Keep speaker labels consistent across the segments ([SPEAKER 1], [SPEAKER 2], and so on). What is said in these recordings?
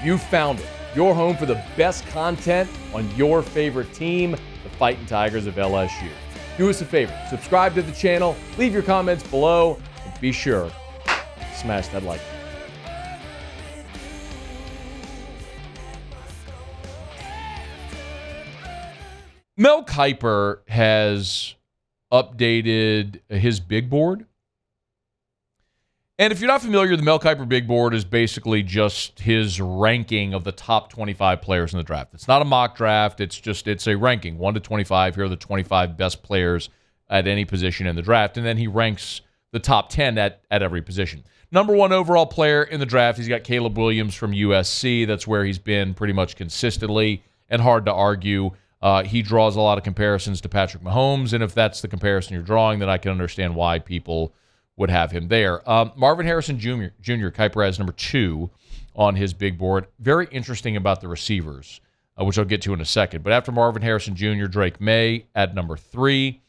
[SPEAKER 1] You found it. Your home for the best content on your favorite team, the Fighting Tigers of LSU. Do us a favor, subscribe to the channel, leave your comments below, and be sure to smash that like button. Mel Kiper has updated his big board. And if you're not familiar, the Mel Kiper big board is basically just his ranking of the top 25 players in the draft. It's not a mock draft. It's a ranking, 1 to 25. Here are the 25 best players at any position in the draft. And then he ranks the top 10 at every position. Number 1 overall player in the draft, he's got Caleb Williams from USC. That's where he's been pretty much consistently and hard to argue. He draws a lot of comparisons to Patrick Mahomes, and if that's the comparison you're drawing, then I can understand why people would have him there. Marvin Harrison Jr. Kiper has number 2 on his big board. Very interesting about the receivers, which I'll get to in a second. But after Marvin Harrison Jr., Drake May at number 3.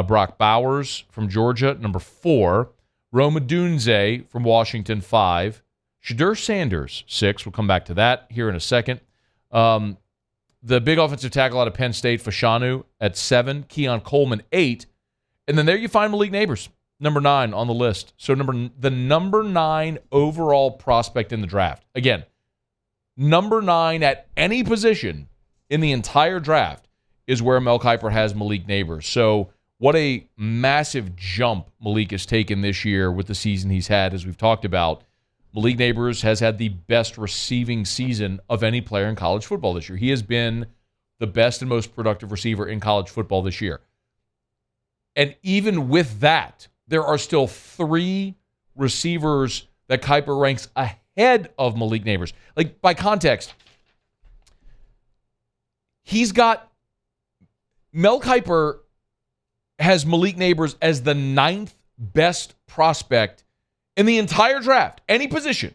[SPEAKER 1] Brock Bowers from Georgia, number 4. Rome Odunze from Washington, 5. Shedeur Sanders, 6. We'll come back to that here in a second. The big offensive tackle out of Penn State, Fashanu, at 7. Keon Coleman, 8. And then there you find Malik Nabers, number 9 on the list. So the number 9 overall prospect in the draft. Again, number 9 at any position in the entire draft is where Mel Kiper has Malik Nabers. So what a massive jump Malik has taken this year with the season he's had, as we've talked about. Malik Nabers has had the best receiving season of any player in college football this year. He has been the best and most productive receiver in college football this year. And even with that, there are still 3 receivers that Kiper ranks ahead of Malik Nabers. Like, by context, Mel Kiper has Malik Nabers as the 9th best prospect in the entire draft, any position,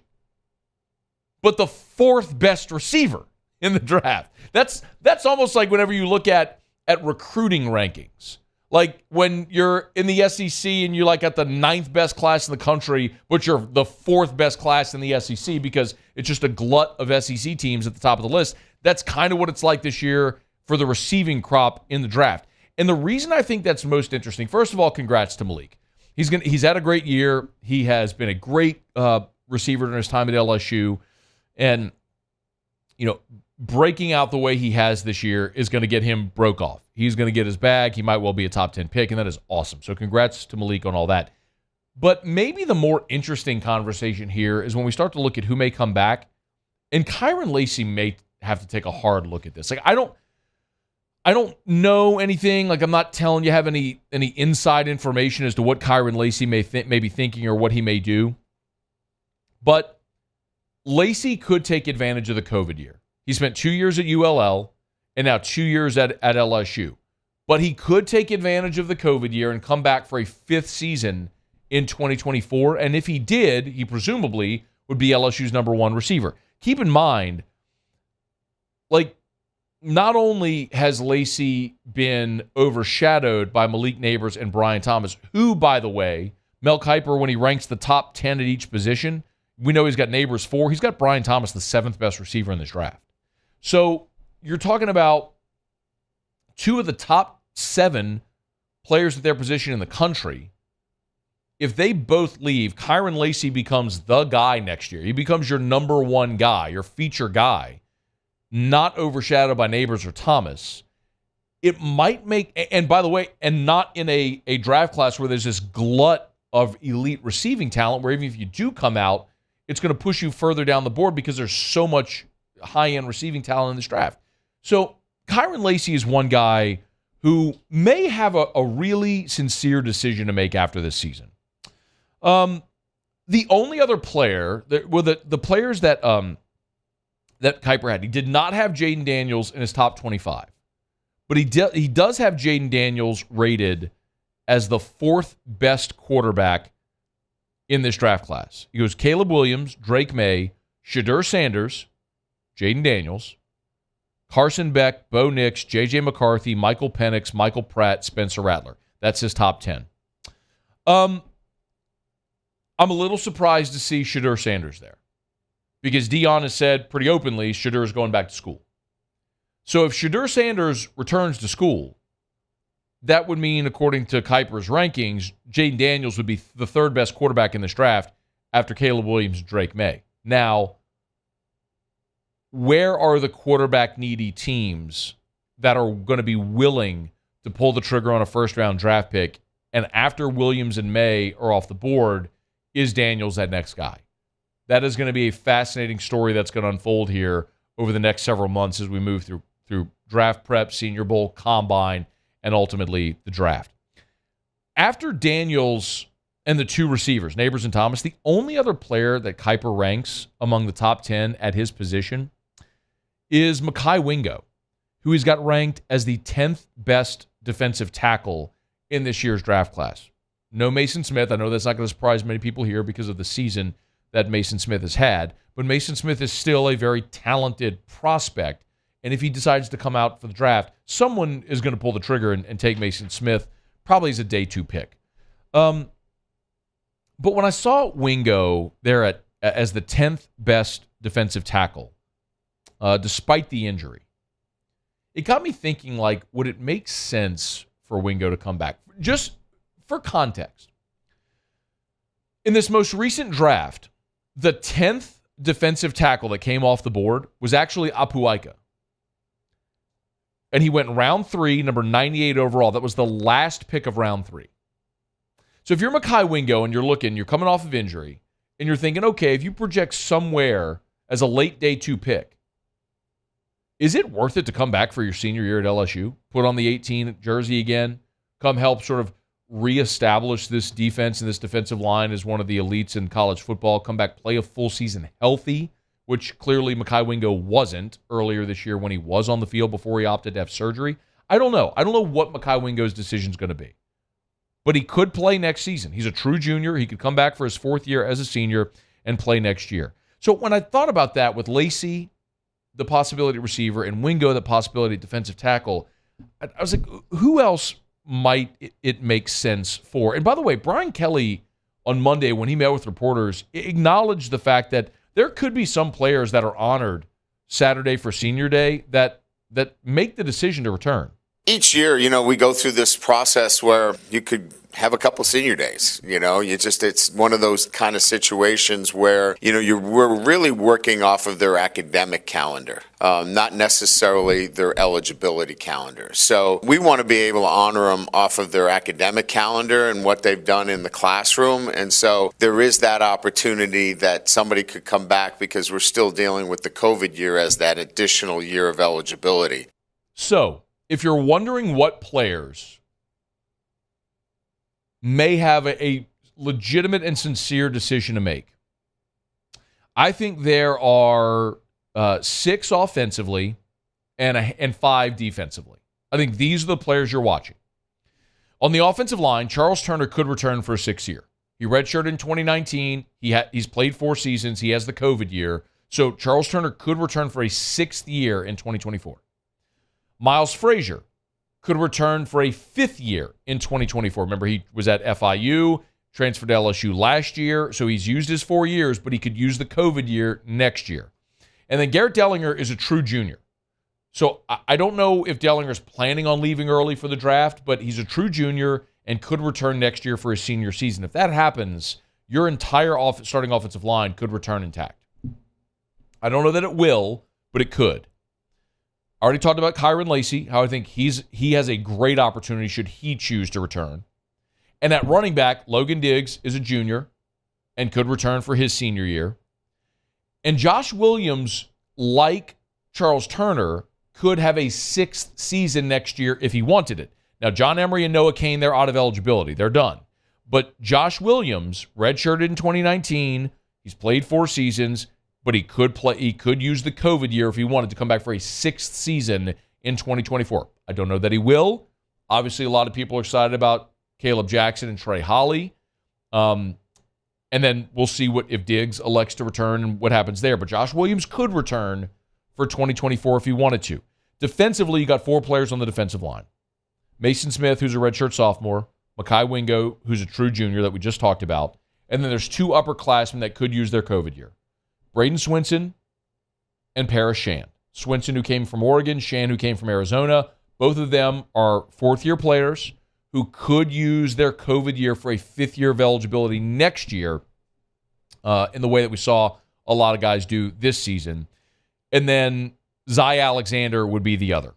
[SPEAKER 1] but the 4th best receiver in the draft. That's almost like whenever you look at recruiting rankings. Like when you're in the SEC and you're like at the 9th best class in the country, but you're the 4th best class in the SEC because it's just a glut of SEC teams at the top of the list. That's kind of what it's like this year for the receiving crop in the draft. And the reason I think that's most interesting, first of all, congrats to Malik. He's had a great year. He has been a great receiver during his time at LSU. And, breaking out the way he has this year is going to get him broke off. He's going to get his bag. He might well be a top 10 pick, and that is awesome. So congrats to Malik on all that. But maybe the more interesting conversation here is when we start to look at who may come back. And Kyren Lacy may have to take a hard look at this. Like, I don't know anything. Like, I'm not telling you have any inside information as to what Kyren Lacy may be thinking or what he may do. But Lacy could take advantage of the COVID year. He spent 2 years at ULL and now 2 years at LSU. But he could take advantage of the COVID year and come back for a 5th season in 2024. And if he did, he presumably would be LSU's number 1 receiver. Keep in mind, like, not only has Lacy been overshadowed by Malik Nabers and Brian Thomas, who, by the way, Mel Kiper, when he ranks the top 10 at each position, we know he's got Nabers 4. He's got Brian Thomas, the 7th best receiver in this draft. So you're talking about 2 of the top 7 players at their position in the country. If they both leave, Kyren Lacy becomes the guy next year. He becomes your number 1 guy, your feature guy, not overshadowed by Nabers or Thomas. It might make, and by the way, and not in a draft class where there's this glut of elite receiving talent, where even if you do come out, it's going to push you further down the board because there's so much high-end receiving talent in this draft. So Kyren Lacy is one guy who may have a really sincere decision to make after this season. The only other player, the players that Kiper had, he did not have Jaden Daniels in his top 25. But he does have Jaden Daniels rated as the 4th best quarterback in this draft class. He goes Caleb Williams, Drake May, Shedeur Sanders, Jaden Daniels, Carson Beck, Bo Nix, J.J. McCarthy, Michael Penix, Michael Pratt, Spencer Rattler. That's his top 10. I'm a little surprised to see Shedeur Sanders there. because Dion has said pretty openly Shedeur is going back to school. So if Shedeur Sanders returns to school, that would mean, according to Kiper's rankings, Jaden Daniels would be the third best quarterback in this draft after Caleb Williams and Drake May. Now, where are the quarterback-needy teams that are going to be willing to pull the trigger on a first-round draft pick? And after Williams and May are off the board, is Daniels that next guy? That is going to be a fascinating story that's going to unfold here over the next several months as we move through draft prep, Senior Bowl, Combine, and ultimately the draft. After Daniels and the two receivers, Neighbors and Thomas, the only other player that Kiper ranks among the top 10 at his position is Mekhi Wingo, who he's got ranked as the 10th best defensive tackle in this year's draft class. No Mason Smith. I know that's not going to surprise many people here because of the season that Mason Smith has had, but Mason Smith is still a very talented prospect. And if he decides to come out for the draft, someone is going to pull the trigger and take Mason Smith, probably as a day 2 pick. But when I saw Wingo there as the 10th best defensive tackle, despite the injury, it got me thinking, like, would it make sense for Wingo to come back? Just for context, in this most recent draft, the 10th defensive tackle that came off the board was actually Apuaika. And he went round 3, number 98 overall. That was the last pick of round 3. So if you're Mekhi Wingo and you're coming off of injury, and you're thinking, okay, if you project somewhere as a late day 2 pick, is it worth it to come back for your senior year at LSU? Put on the 18 jersey again? Come help sort of reestablish this defense and this defensive line as one of the elites in college football? Come back, play a full season healthy, which clearly Mekhi Wingo wasn't earlier this year when he was on the field before he opted to have surgery. I don't know. I don't know what Mekhi Wingo's decision is going to be. But he could play next season. He's a true junior. He could come back for his 4th year as a senior and play next year. So when I thought about that with Lacey, the possibility receiver, and Wingo, the possibility defensive tackle, I was like, who else might it make sense for? And by the way, Brian Kelly on Monday when he met with reporters acknowledged the fact that there could be some players that are honored Saturday for Senior Day that make the decision to return.
[SPEAKER 2] Each year, we go through this process where you could have a couple senior days. It's one of those kind of situations where, we're really working off of their academic calendar, not necessarily their eligibility calendar. So we want to be able to honor them off of their academic calendar and what they've done in the classroom. And so there is that opportunity that somebody could come back because we're still dealing with the COVID year as that additional year of eligibility.
[SPEAKER 1] So if you're wondering what players may have a legitimate and sincere decision to make, I think there are 6 offensively and 5 defensively. I think these are the players you're watching. On the offensive line, Charles Turner could return for a 6th year. He redshirted in 2019. He's played 4 seasons. He has the COVID year. So Charles Turner could return for a 6th year in 2024. Miles Frazier could return for a 5th year in 2024. Remember, he was at FIU, transferred to LSU last year, so he's used his 4 years, but he could use the COVID year next year. And then Garrett Dellinger is a true junior. So I don't know if Dellinger's planning on leaving early for the draft, but he's a true junior and could return next year for his senior season. If that happens, your entire starting offensive line could return intact. I don't know that it will, but it could. I already talked about Kyron Lacey, how I think he has a great opportunity should he choose to return. And at running back, Logan Diggs is a junior and could return for his senior year. And Josh Williams, like Charles Turner, could have a 6th season next year if he wanted it. Now, John Emery and Noah Cain, they're out of eligibility. They're done. But Josh Williams, redshirted in 2019, he's played 4 seasons, but he could use the COVID year if he wanted to come back for a 6th season in 2024. I don't know that he will. Obviously, a lot of people are excited about Caleb Jackson and Trey Holly. And then we'll see if Diggs elects to return and what happens there. But Josh Williams could return for 2024 if he wanted to. Defensively, you got 4 players on the defensive line. Mason Smith, who's a redshirt sophomore. Mekhi Wingo, who's a true junior that we just talked about. And then there's 2 upperclassmen that could use their COVID year. Braden Swinson and Paris Shand. Swinson, who came from Oregon, Shand, who came from Arizona. Both of them are fourth-year players who could use their COVID year for a fifth year of eligibility next year in the way that we saw a lot of guys do this season. And then Zy Alexander would be the other.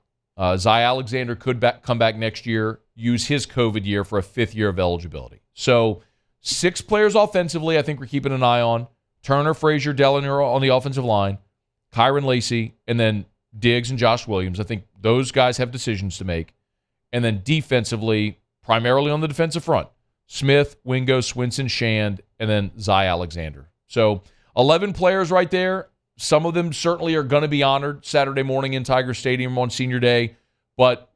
[SPEAKER 1] Zy Alexander could come back next year, use his COVID year for a fifth year of eligibility. So 6 players offensively I think we're keeping an eye on. Turner, Frazier, Dellinger on the offensive line, Kyron Lacey, and then Diggs and Josh Williams. I think those guys have decisions to make. And then defensively, primarily on the defensive front, Smith, Wingo, Swinson, Shand, and then Zy Alexander. So 11 players right there. Some of them certainly are going to be honored Saturday morning in Tiger Stadium on Senior Day, but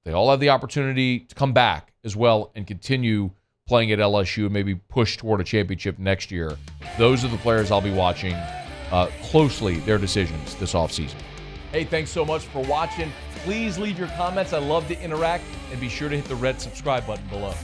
[SPEAKER 1] they all have the opportunity to come back as well and continue playing at LSU and maybe push toward a championship next year. Those are the players I'll be watching closely, their decisions this offseason. Hey, thanks so much for watching. Please leave your comments. I love to interact, and be sure to hit the red subscribe button below.